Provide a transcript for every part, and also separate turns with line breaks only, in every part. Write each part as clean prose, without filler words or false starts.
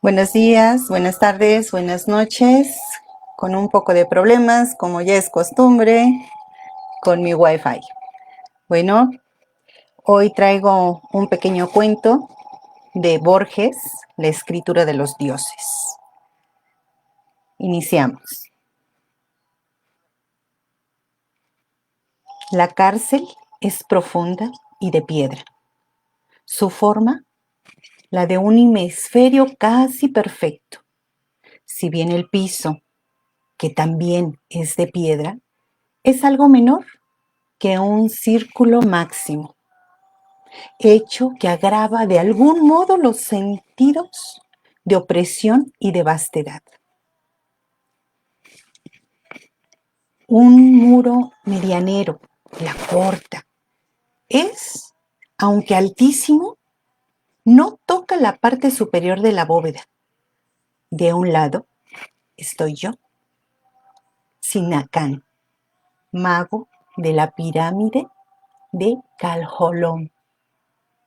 Buenos días, buenas tardes, buenas noches. Con un poco de problemas, como ya es costumbre, con mi Wi-Fi. Bueno, hoy traigo un pequeño cuento de Borges, La escritura de los dioses. Iniciamos. La cárcel es profunda y de piedra. Su forma, la de un hemisferio casi perfecto. Si bien el piso, que también es de piedra, es algo menor que un círculo máximo, hecho que agrava de algún modo los sentidos de opresión y de vastedad. Un muro medianero, la corta, es, aunque altísimo, no toca la parte superior de la bóveda. De un lado estoy yo, Sinacán, mago de la pirámide de Calholón,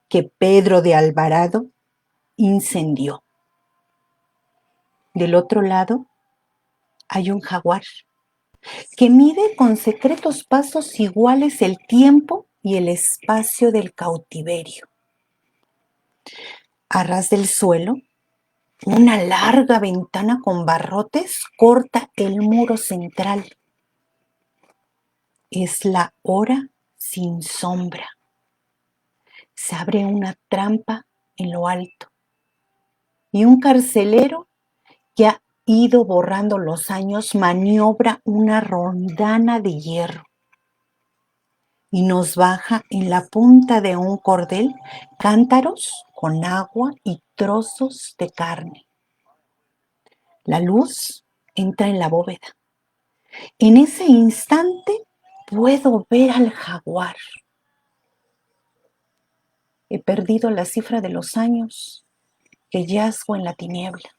que Pedro de Alvarado incendió. Del otro lado hay un jaguar que mide con secretos pasos iguales el tiempo y el espacio del cautiverio. A ras del suelo, una larga ventana con barrotes corta el muro central. Es la hora sin sombra. Se abre una trampa en lo alto y un carcelero que ha ido borrando los años maniobra una rondana de hierro y nos baja en la punta de un cordel cántaros con agua y trozos de carne. La luz entra en la bóveda. En ese instante puedo ver al jaguar. He perdido la cifra de los años que yazgo en la tiniebla.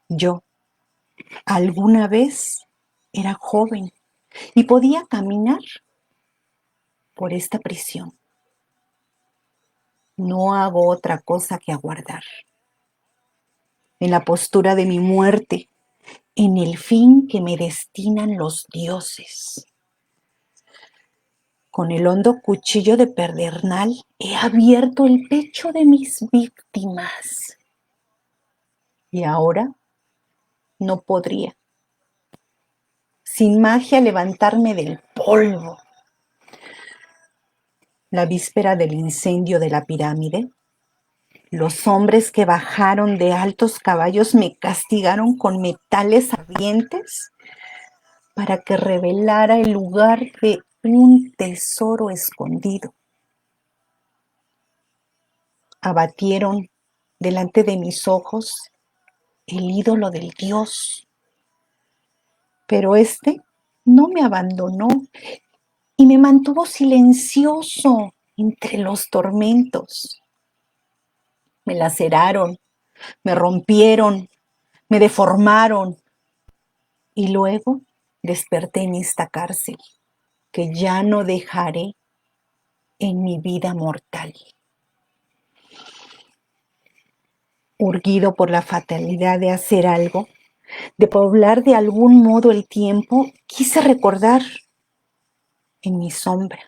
Yo, alguna vez, era joven y podía caminar por esta prisión. No hago otra cosa que aguardar. En la postura de mi muerte, en el fin que me destinan los dioses. Con el hondo cuchillo de pedernal he abierto el pecho de mis víctimas. Y ahora no podría, sin magia, levantarme del polvo. La víspera del incendio de la pirámide, los hombres que bajaron de altos caballos me castigaron con metales ardientes para que revelara el lugar de un tesoro escondido. Abatieron delante de mis ojos el ídolo del dios, pero este no me abandonó y me mantuvo silencioso entre los tormentos. Me laceraron, me rompieron, me deformaron y luego desperté en esta cárcel que ya no dejaré en mi vida mortal. Urgido por la fatalidad de hacer algo, de poblar de algún modo el tiempo, quise recordar en mi sombra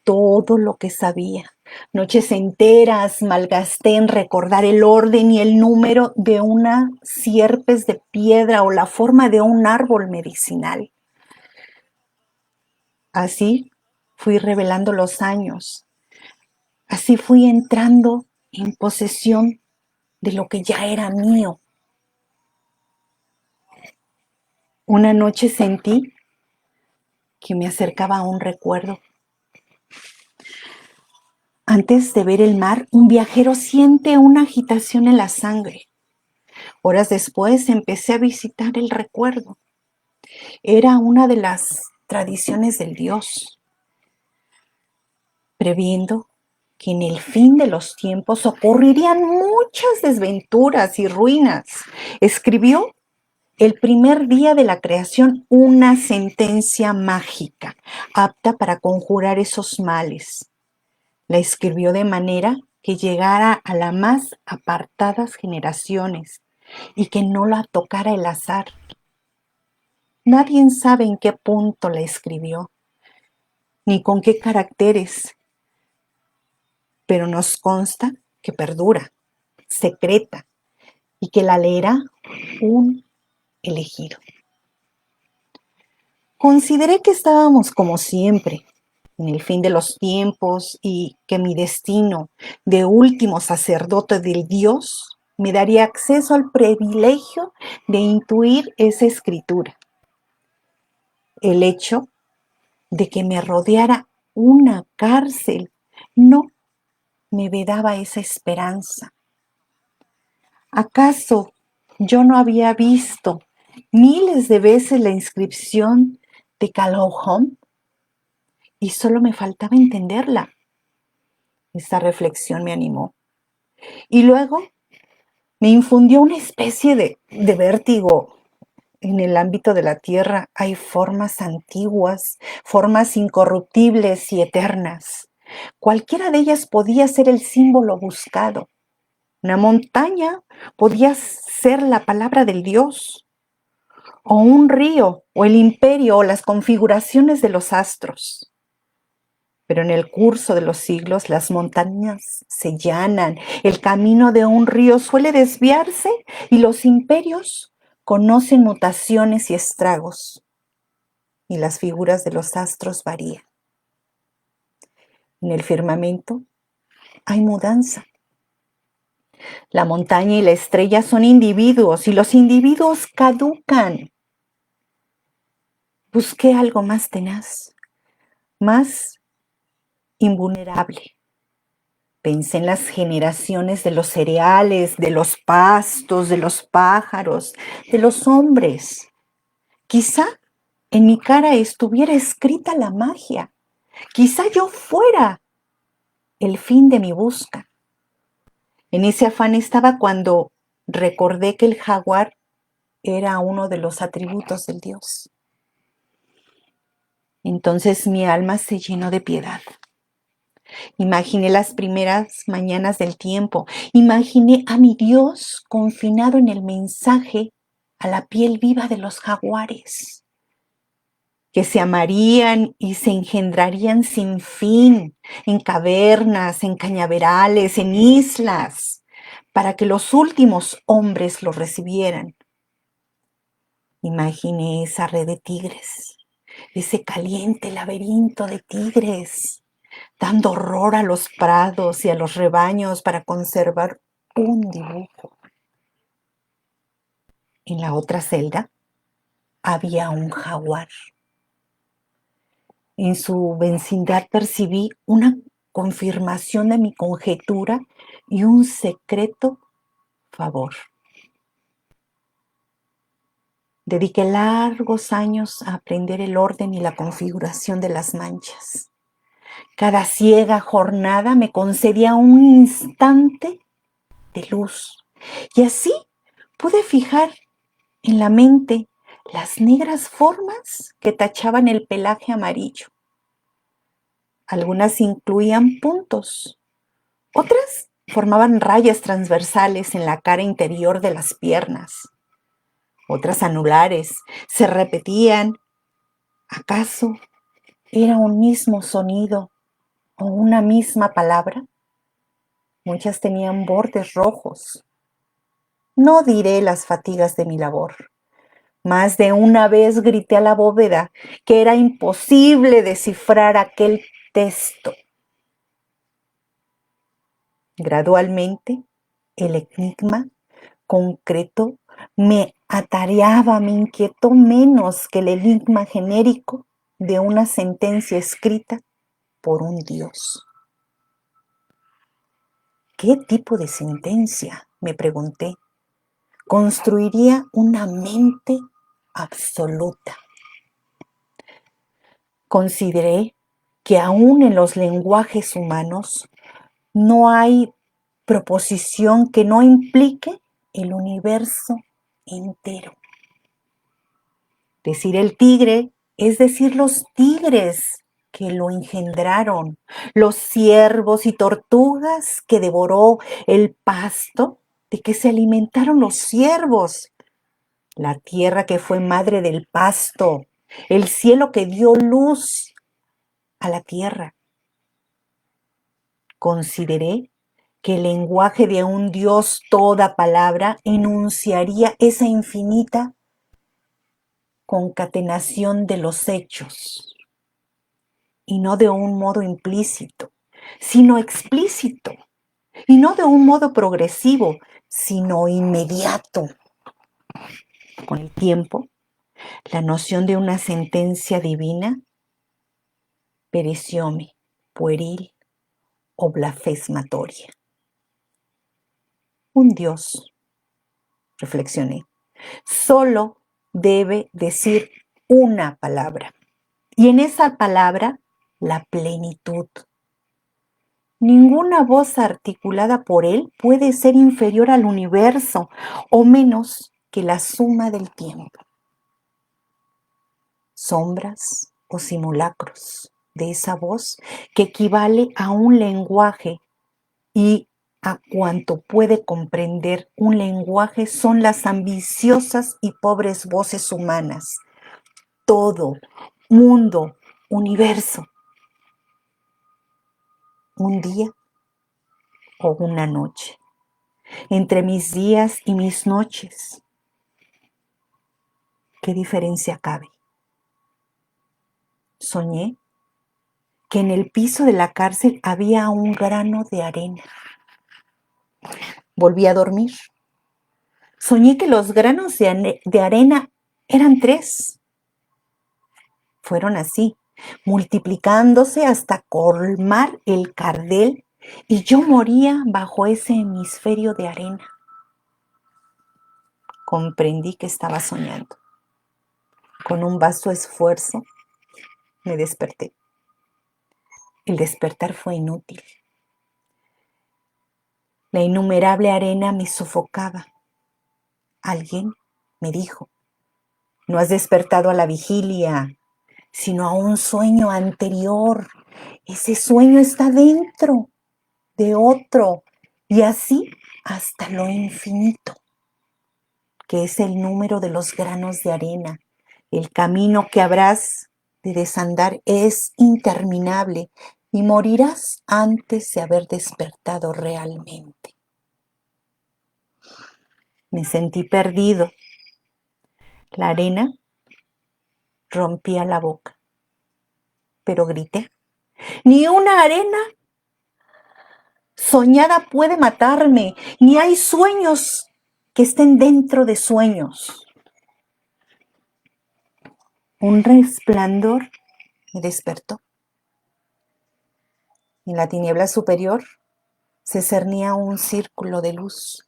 todo lo que sabía. Noches enteras malgasté en recordar el orden y el número de unas sierpes de piedra o la forma de un árbol medicinal. Así fui revelando los años. Así fui entrando en posesión de lo que ya era mío. Una noche sentí que me acercaba a un recuerdo. Antes de ver el mar, un viajero siente una agitación en la sangre. Horas después empecé a visitar el recuerdo. Era una de las tradiciones del dios, previendo que en el fin de los tiempos ocurrirían muchas desventuras y ruinas. Escribió el primer día de la creación una sentencia mágica, apta para conjurar esos males. La escribió de manera que llegara a las más apartadas generaciones y que no la tocara el azar. Nadie sabe en qué punto la escribió, ni con qué caracteres, pero nos consta que perdura, secreta, y que la leerá un elegido. Consideré que estábamos como siempre, en el fin de los tiempos, y que mi destino de último sacerdote del Dios me daría acceso al privilegio de intuir esa escritura. El hecho de que me rodeara una cárcel no me vedaba esa esperanza. ¿Acaso yo no había visto miles de veces la inscripción de Calhoun? Y solo me faltaba entenderla. Esta reflexión me animó. Y luego me infundió una especie de vértigo. En el ámbito de la tierra hay formas antiguas, formas incorruptibles y eternas. Cualquiera de ellas podía ser el símbolo buscado. Una montaña podía ser la palabra del Dios, o un río, o el imperio, o las configuraciones de los astros. Pero en el curso de los siglos las montañas se llanan, el camino de un río suele desviarse y los imperios conocen mutaciones y estragos, y las figuras de los astros varían. En el firmamento hay mudanza. La montaña y la estrella son individuos y los individuos caducan. Busqué algo más tenaz, más invulnerable. Pensé en las generaciones de los cereales, de los pastos, de los pájaros, de los hombres. Quizá en mi cara estuviera escrita la magia. Quizá yo fuera el fin de mi busca. En ese afán estaba cuando recordé que el jaguar era uno de los atributos del Dios. Entonces mi alma se llenó de piedad. Imaginé las primeras mañanas del tiempo. Imaginé a mi Dios confinado en el mensaje a la piel viva de los jaguares, que se amarían y se engendrarían sin fin, en cavernas, en cañaverales, en islas, para que los últimos hombres los recibieran. Imaginé esa red de tigres, ese caliente laberinto de tigres, dando horror a los prados y a los rebaños para conservar un dibujo. En la otra celda había un jaguar. En su vecindad percibí una confirmación de mi conjetura y un secreto favor. Dediqué largos años a aprender el orden y la configuración de las manchas. Cada ciega jornada me concedía un instante de luz. Y así pude fijar en la mente las negras formas que tachaban el pelaje amarillo. Algunas incluían puntos, otras formaban rayas transversales en la cara interior de las piernas, otras anulares, se repetían. ¿Acaso era un mismo sonido o una misma palabra? Muchas tenían bordes rojos. No diré las fatigas de mi labor. Más de una vez grité a la bóveda que era imposible descifrar aquel texto. Gradualmente, el enigma concreto me atareaba, me inquietó menos que el enigma genérico de una sentencia escrita por un Dios. ¿Qué tipo de sentencia?, me pregunté. Construiría una mente absoluta. Consideré que aún en los lenguajes humanos no hay proposición que no implique el universo entero. Decir el tigre es decir los tigres, que lo engendraron, los ciervos y tortugas que devoró el pasto, de que se alimentaron los ciervos, la tierra que fue madre del pasto, el cielo que dio luz a la tierra. Consideré que el lenguaje de un Dios toda palabra enunciaría esa infinita concatenación de los hechos, y no de un modo implícito, sino explícito, y no de un modo progresivo, sino inmediato. Con el tiempo, la noción de una sentencia divina perecióme, pueril o blasfematoria. Un Dios, reflexioné, solo debe decir una palabra, y en esa palabra la plenitud. Ninguna voz articulada por él puede ser inferior al universo o menos que la suma del tiempo. Sombras o simulacros de esa voz que equivale a un lenguaje y a cuanto puede comprender un lenguaje son las ambiciosas y pobres voces humanas. Todo, mundo, universo. Un día o una noche. Entre mis días y mis noches. ¿Qué diferencia cabe? Soñé que en el piso de la cárcel había un grano de arena. Volví a dormir. Soñé que los granos de arena eran 3. Fueron así, multiplicándose hasta colmar el cardel, y yo moría bajo ese hemisferio de arena. Comprendí que estaba soñando. Con un vasto esfuerzo me desperté. El despertar fue inútil. La innumerable arena me sofocaba. Alguien me dijo: no has despertado a la vigilia, sino a un sueño anterior. Ese sueño está dentro de otro, y así hasta lo infinito, que es el número de los granos de arena. El camino que habrás de desandar es interminable y morirás antes de haber despertado realmente. Me sentí perdido. La arena rompía la boca, pero grité: ni una arena soñada puede matarme, ni hay sueños que estén dentro de sueños. Un resplandor me despertó. En la tiniebla superior se cernía un círculo de luz.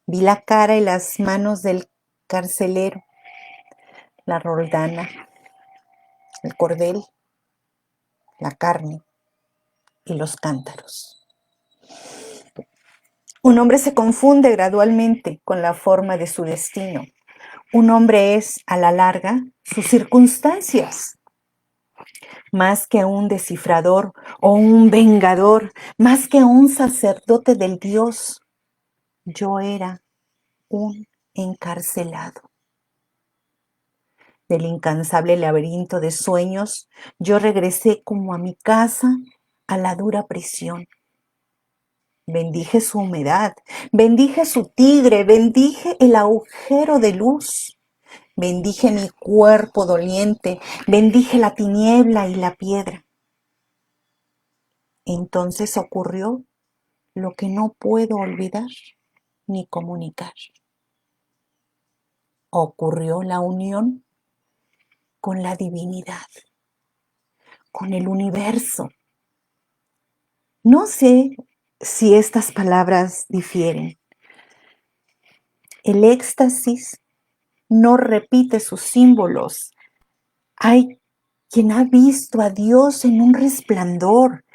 Vi la cara y las manos del carcelero, la roldana, el cordel, la carne y los cántaros. Un hombre se confunde gradualmente con la forma de su destino. Un hombre es, a la larga, sus circunstancias. Más que un descifrador o un vengador, más que un sacerdote del Dios, yo era un encarcelado. Del incansable laberinto de sueños, yo regresé como a mi casa, a la dura prisión. Bendije su humedad, bendije su tigre, bendije el agujero de luz, bendije mi cuerpo doliente, bendije la tiniebla y la piedra. Entonces ocurrió lo que no puedo olvidar ni comunicar. Ocurrió la unión con la divinidad, con el universo. No sé si estas palabras difieren. El éxtasis no repite sus símbolos. Hay quien ha visto a Dios en un resplandor.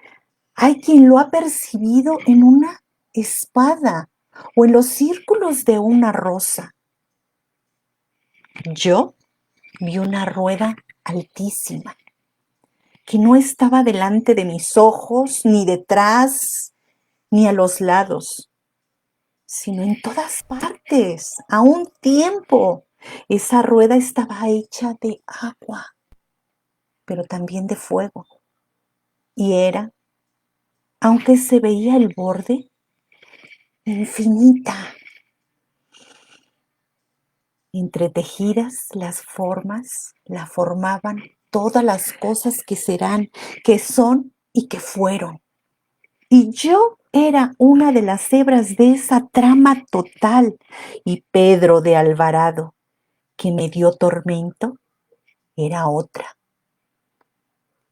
Hay quien lo ha percibido en una espada o en los círculos de una rosa. Yo vi una rueda altísima. que no estaba delante de mis ojos, ni detrás, ni a los lados, sino en todas partes, a un tiempo. Esa rueda estaba hecha de agua, pero también de fuego. Y era, aunque se veía el borde, infinita. Entretejidas las formas, la formaban todas las cosas que serán, que son y que fueron. Y yo era una de las hebras de esa trama total, y Pedro de Alvarado, que me dio tormento, era otra.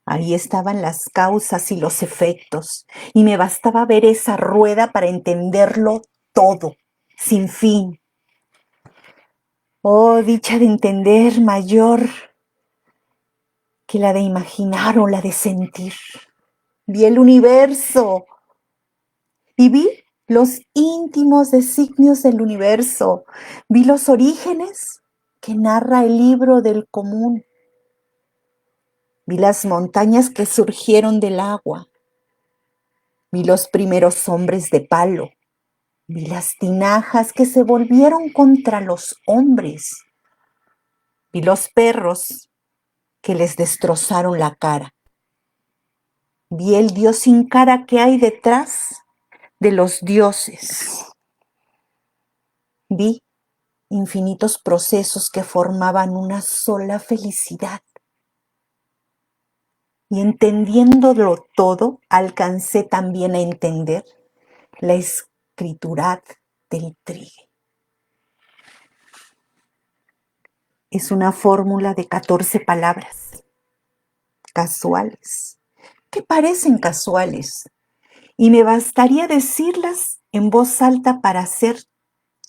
Ahí estaban las causas y los efectos, y me bastaba ver esa rueda para entenderlo todo, sin fin. Oh, dicha de entender mayor que la de imaginar o la de sentir. Vi el universo y vi los íntimos designios del universo. Vi los orígenes que narra el libro del común. Vi las montañas que surgieron del agua. Vi los primeros hombres de palo. Vi las tinajas que se volvieron contra los hombres. Vi los perros que les destrozaron la cara. Vi el Dios sin cara que hay detrás de los dioses. Vi infinitos procesos que formaban una sola felicidad. Y entendiéndolo todo, alcancé también a entender la escritura del trigue. Es una fórmula de 14 palabras, casuales, que parecen casuales, y me bastaría decirlas en voz alta para ser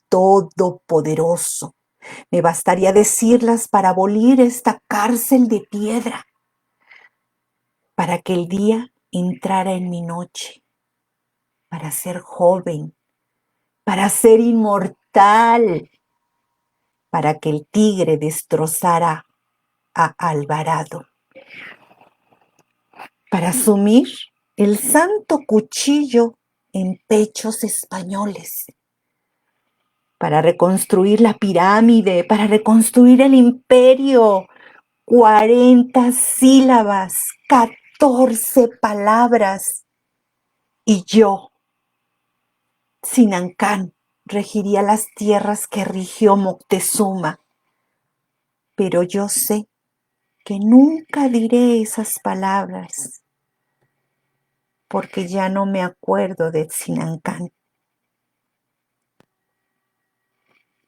todopoderoso. Me bastaría decirlas para abolir esta cárcel de piedra, para que el día entrara en mi noche, para ser joven, para ser inmortal, para que el tigre destrozara a Alvarado, para asumir el santo cuchillo en pechos españoles, para reconstruir la pirámide, para reconstruir el imperio. 40 sílabas, 14 palabras. Y yo, Sinancán, regiría las tierras que rigió Moctezuma. Pero yo sé que nunca diré esas palabras, porque ya no me acuerdo de Sinancán.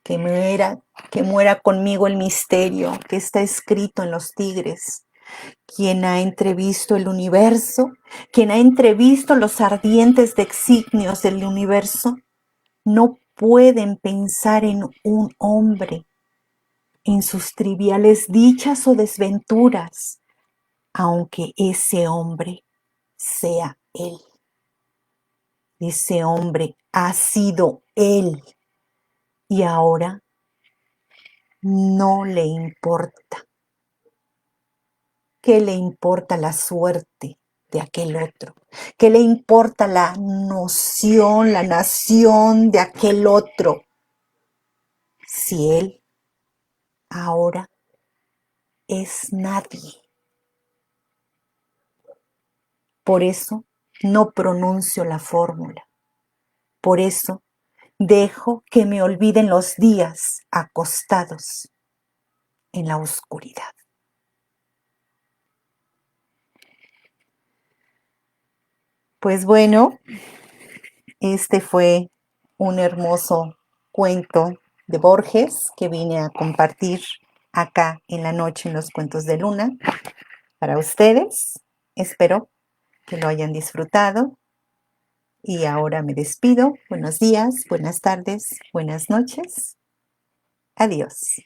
Que muera conmigo el misterio que está escrito en los tigres. Quien ha entrevisto el universo, quien ha entrevisto los ardientes designios del universo, no pueden pensar en un hombre, en sus triviales dichas o desventuras, aunque ese hombre sea él. Ese hombre ha sido él y ahora no le importa. ¿Qué le importa la suerte de aquel otro? ¿Qué le importa la noción, la nación de aquel otro? Si él ahora es nadie. Por eso no pronuncio la fórmula. Por eso dejo que me olviden los días acostados en la oscuridad. Pues bueno, este fue un hermoso cuento de Borges que vine a compartir acá en la noche en los cuentos de Luna para ustedes. Espero que lo hayan disfrutado y ahora me despido. Buenos días, buenas tardes, buenas noches. Adiós.